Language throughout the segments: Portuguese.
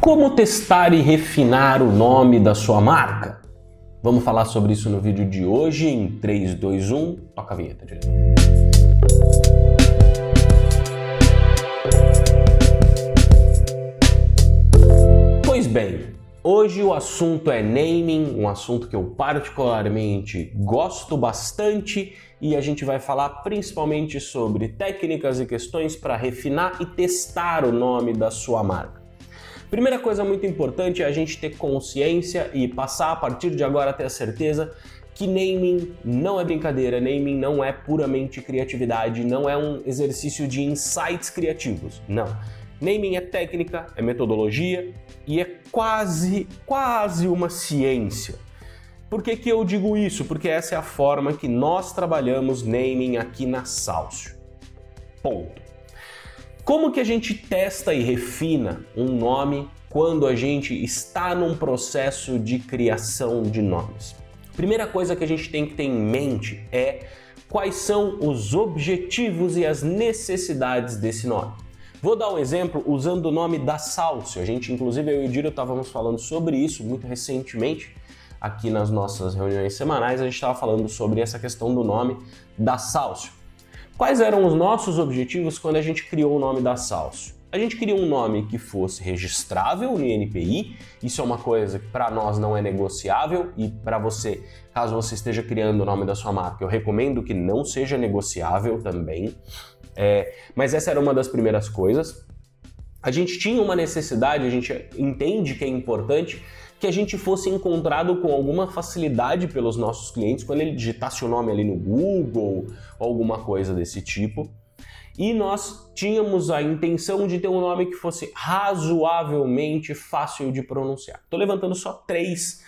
Como testar e refinar o nome da sua marca? Vamos falar sobre isso no vídeo de hoje em 3, 2, 1, toca a vinheta, diretor. Pois bem, hoje o assunto é naming, um assunto que eu particularmente gosto bastante e a gente vai falar principalmente sobre técnicas e questões para refinar e testar o nome da sua marca. Primeira coisa muito importante é a gente ter consciência e passar a partir de agora a ter a certeza que naming não é brincadeira, naming não é puramente criatividade, não é um exercício de insights criativos, não. Naming é técnica, é metodologia e é quase uma ciência. Por que eu digo isso? Porque essa é a forma que nós trabalhamos naming aqui na Salcio. Ponto. Como que a gente testa e refina um nome quando a gente está num processo de criação de nomes? Primeira coisa que a gente tem que ter em mente é quais são os objetivos e as necessidades desse nome. Vou dar um exemplo usando o nome da Salcio. A gente, inclusive, eu e o Diro estávamos falando sobre isso muito recentemente aqui nas nossas reuniões semanais. A gente estava falando sobre essa questão do nome da Salcio. Quais eram os nossos objetivos quando a gente criou o nome da Salcio? A gente queria um nome que fosse registrável no INPI, isso é uma coisa que para nós não é negociável e para você, caso você esteja criando o nome da sua marca, eu recomendo que não seja negociável também, mas essa era uma das primeiras coisas. A gente tinha uma necessidade, a gente entende que é importante que a gente fosse encontrado com alguma facilidade pelos nossos clientes quando ele digitasse o nome ali no Google ou alguma coisa desse tipo. E nós tínhamos a intenção de ter um nome que fosse razoavelmente fácil de pronunciar. Estou levantando só 3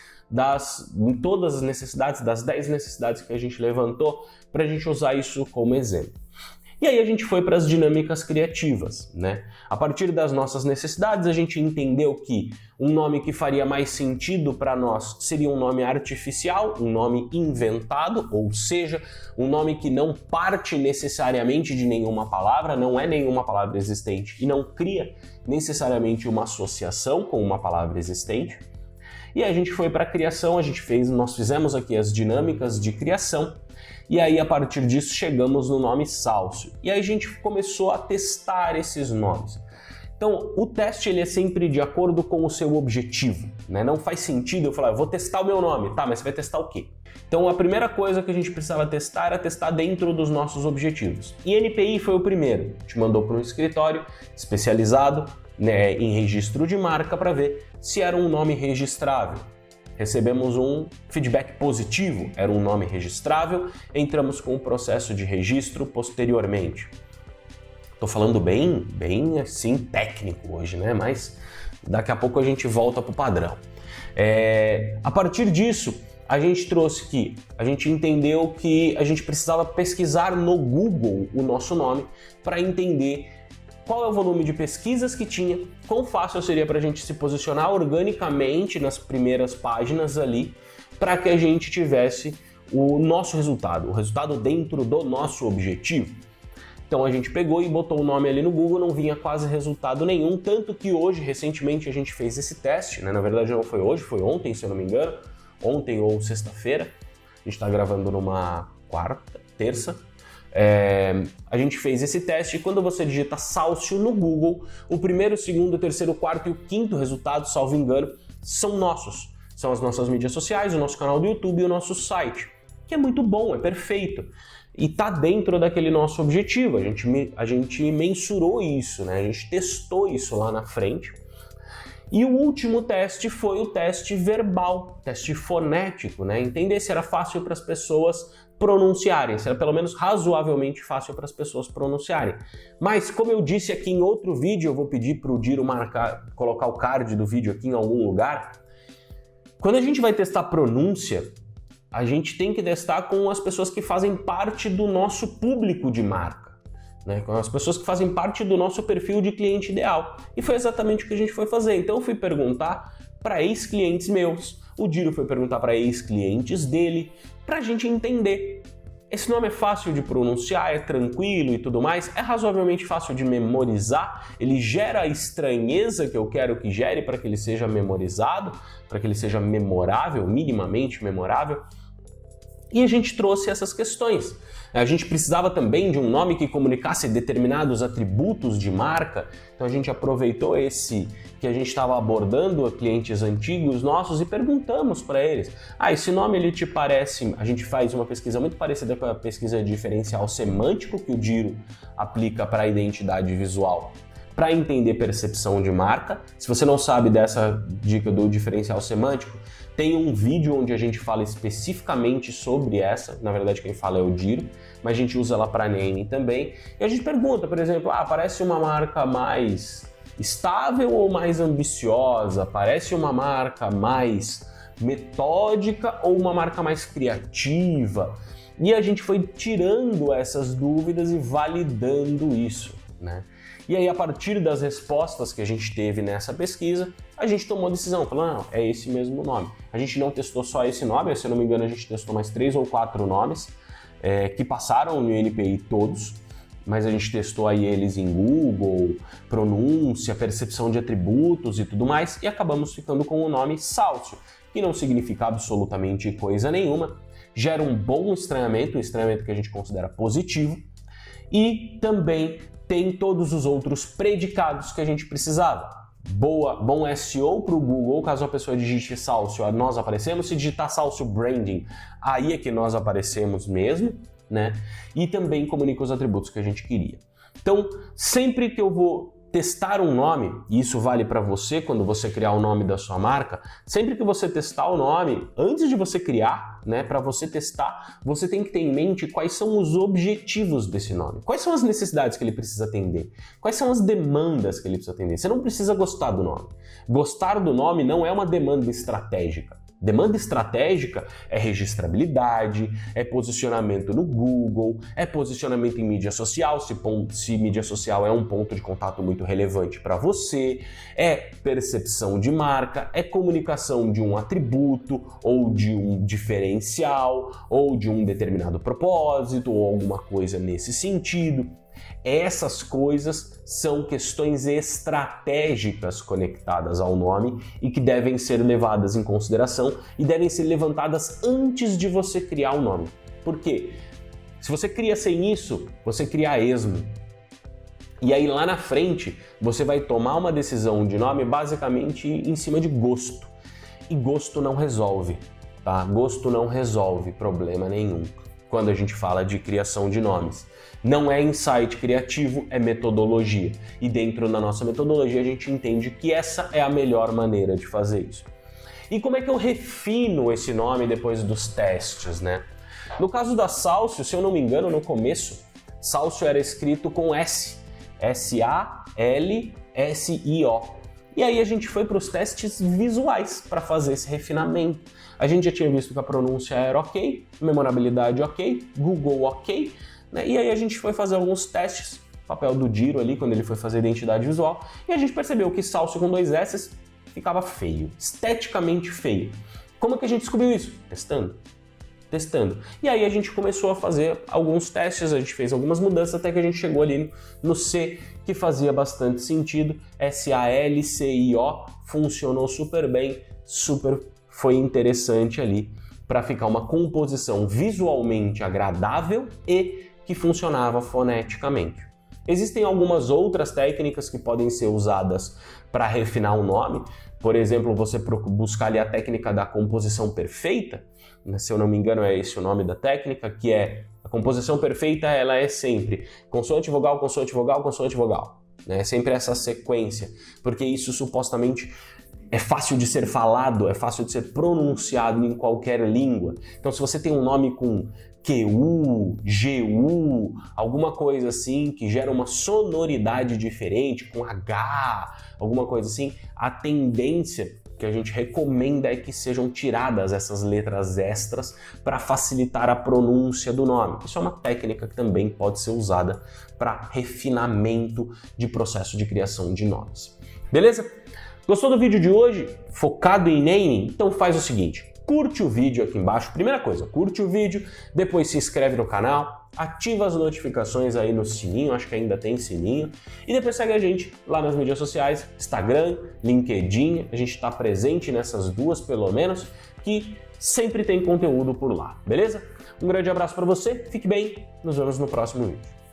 de todas as necessidades, das 10 necessidades que a gente levantou, para a gente usar isso como exemplo. E aí a gente foi para as dinâmicas criativas, né? A partir das nossas necessidades, a gente entendeu que um nome que faria mais sentido para nós seria um nome artificial, um nome inventado, ou seja, um nome que não parte necessariamente de nenhuma palavra, não é nenhuma palavra existente e não cria necessariamente uma associação com uma palavra existente. E a gente foi para a criação, nós fizemos aqui as dinâmicas de criação. E aí, a partir disso, chegamos no nome Salcio. E aí a gente começou a testar esses nomes. Então, o teste ele é sempre de acordo com o seu objetivo, né? Não faz sentido eu falar, eu vou testar o meu nome. Tá, mas você vai testar o quê? Então, a primeira coisa que a gente precisava testar era testar dentro dos nossos objetivos. E NPI foi o primeiro. A gente mandou para um escritório especializado, né, em registro de marca para ver se era um nome registrável. Recebemos um feedback positivo, era um nome registrável, entramos com o processo de registro posteriormente. Tô falando bem assim técnico hoje, né? Mas daqui a pouco a gente volta pro padrão. A partir disso, a gente entendeu que a gente precisava pesquisar no Google o nosso nome para entender qual é o volume de pesquisas que tinha, quão fácil seria para a gente se posicionar organicamente nas primeiras páginas ali, para que a gente tivesse o nosso resultado, o resultado dentro do nosso objetivo. Então a gente pegou e botou o nome ali no Google, não vinha quase resultado nenhum, tanto que hoje, recentemente, a gente fez esse teste, né? Na verdade não foi hoje, foi ontem, se eu não me engano, ontem ou sexta-feira, a gente está gravando numa terça. A gente fez esse teste e quando você digita Salcio no Google, o primeiro, o segundo, o terceiro, o quarto e o quinto resultado, salvo engano, são nossos. São as nossas mídias sociais, o nosso canal do YouTube e o nosso site, que é muito bom, é perfeito. E tá dentro daquele nosso objetivo, a gente mensurou isso, né? A gente testou isso lá na frente. E o último teste foi o teste verbal, teste fonético, né? Entender se era fácil para as pessoas pronunciarem, se era pelo menos razoavelmente fácil para as pessoas pronunciarem. Mas, como eu disse aqui em outro vídeo, eu vou pedir para o Diro colocar o card do vídeo aqui em algum lugar. Quando a gente vai testar pronúncia, a gente tem que testar com as pessoas que fazem parte do nosso público de marca, né? Com as pessoas que fazem parte do nosso perfil de cliente ideal. E foi exatamente o que a gente foi fazer. Então eu fui perguntar para ex-clientes meus, o Diro foi perguntar para ex-clientes dele, para a gente entender Esse nome é fácil de pronunciar, é tranquilo e tudo mais, é razoavelmente fácil de memorizar, ele gera a estranheza que eu quero que gere para que ele seja memorizado, para que ele seja memorável, minimamente memorável. E a gente trouxe essas questões. A gente precisava também de um nome que comunicasse determinados atributos de marca, então a gente aproveitou esse que a gente estava abordando a clientes antigos nossos e perguntamos para eles: esse nome ele te parece... A gente faz uma pesquisa muito parecida com a pesquisa de diferencial semântico que o Diro aplica para a identidade visual, para entender percepção de marca. Se você não sabe dessa dica do diferencial semântico, tem um vídeo onde a gente fala especificamente sobre essa, na verdade quem fala é o Diro, mas a gente usa ela para naming também. E a gente pergunta, por exemplo, parece uma marca mais estável ou mais ambiciosa? Parece uma marca mais metódica ou uma marca mais criativa? E a gente foi tirando essas dúvidas e validando isso, né? E aí, a partir das respostas que a gente teve nessa pesquisa, a gente tomou a decisão, falou, não, é esse mesmo nome. A gente não testou só esse nome, se eu não me engano a gente testou mais 3 ou 4 nomes que passaram no NPI todos, mas a gente testou aí eles em Google, pronúncia, percepção de atributos e tudo mais, e acabamos ficando com o nome Salsio, que não significa absolutamente coisa nenhuma, gera um bom estranhamento, um estranhamento que a gente considera positivo, e também tem todos os outros predicados que a gente precisava. Bom SEO para o Google, caso a pessoa digite Salsio, nós aparecemos. Se digitar Salsio Branding, aí é que nós aparecemos mesmo, né? E também comunica os atributos que a gente queria. Então, sempre que eu vou testar um nome, e isso vale para você quando você criar o nome da sua marca, sempre que você testar o nome, antes de você criar, né, para você testar, você tem que ter em mente quais são os objetivos desse nome, quais são as necessidades que ele precisa atender, quais são as demandas que ele precisa atender. Você não precisa gostar do nome. Gostar do nome não é uma demanda estratégica. Demanda estratégica é registrabilidade, é posicionamento no Google, é posicionamento em mídia social, se mídia social é um ponto de contato muito relevante para você, é percepção de marca, é comunicação de um atributo ou de um diferencial ou de um determinado propósito ou alguma coisa nesse sentido. Essas coisas são questões estratégicas conectadas ao nome e que devem ser levadas em consideração e devem ser levantadas antes de você criar o nome. Por quê? Se você cria sem isso, você cria a esmo. E aí lá na frente você vai tomar uma decisão de nome basicamente em cima de gosto. E gosto não resolve, tá? Gosto não resolve problema nenhum quando a gente fala de criação de nomes. Não é insight criativo, é metodologia. E dentro da nossa metodologia a gente entende que essa é a melhor maneira de fazer isso. E como é que eu refino esse nome depois dos testes, né? No caso da Salsio, se eu não me engano, no começo, Salsio era escrito com S. S-A-L-S-I-O. E aí a gente foi para os testes visuais para fazer esse refinamento. A gente já tinha visto que a pronúncia era ok, memorabilidade ok, Google ok, né? E aí a gente foi fazer alguns testes, papel do Diro ali, quando ele foi fazer identidade visual, e a gente percebeu que Salsio com 2 S ficava feio, esteticamente feio. Como é que a gente descobriu isso? Testando. E aí a gente começou a fazer alguns testes, a gente fez algumas mudanças até que a gente chegou ali no C, que fazia bastante sentido, S-A-L-C-I-O, funcionou super bem, foi interessante ali para ficar uma composição visualmente agradável e que funcionava foneticamente. Existem algumas outras técnicas que podem ser usadas para refinar o nome. Por exemplo, você buscar ali a técnica da composição perfeita, se eu não me engano é esse o nome da técnica, que é a composição perfeita, ela é sempre consoante, vogal, consoante, vogal, consoante, vogal. É sempre essa sequência, porque isso supostamente é fácil de ser falado, é fácil de ser pronunciado em qualquer língua. Então se você tem um nome com QU, GU, alguma coisa assim que gera uma sonoridade diferente, com H, alguma coisa assim, a tendência que a gente recomenda é que sejam tiradas essas letras extras para facilitar a pronúncia do nome. Isso é uma técnica que também pode ser usada para refinamento de processo de criação de nomes. Beleza? Gostou do vídeo de hoje? Focado em naming? Então faz o seguinte, curte o vídeo aqui embaixo. Primeira coisa, curte o vídeo, depois se inscreve no canal, ativa as notificações aí no sininho, acho que ainda tem sininho, e depois segue a gente lá nas mídias sociais, Instagram, LinkedIn, a gente está presente nessas duas pelo menos, que sempre tem conteúdo por lá, beleza? Um grande abraço para você, fique bem, nos vemos no próximo vídeo.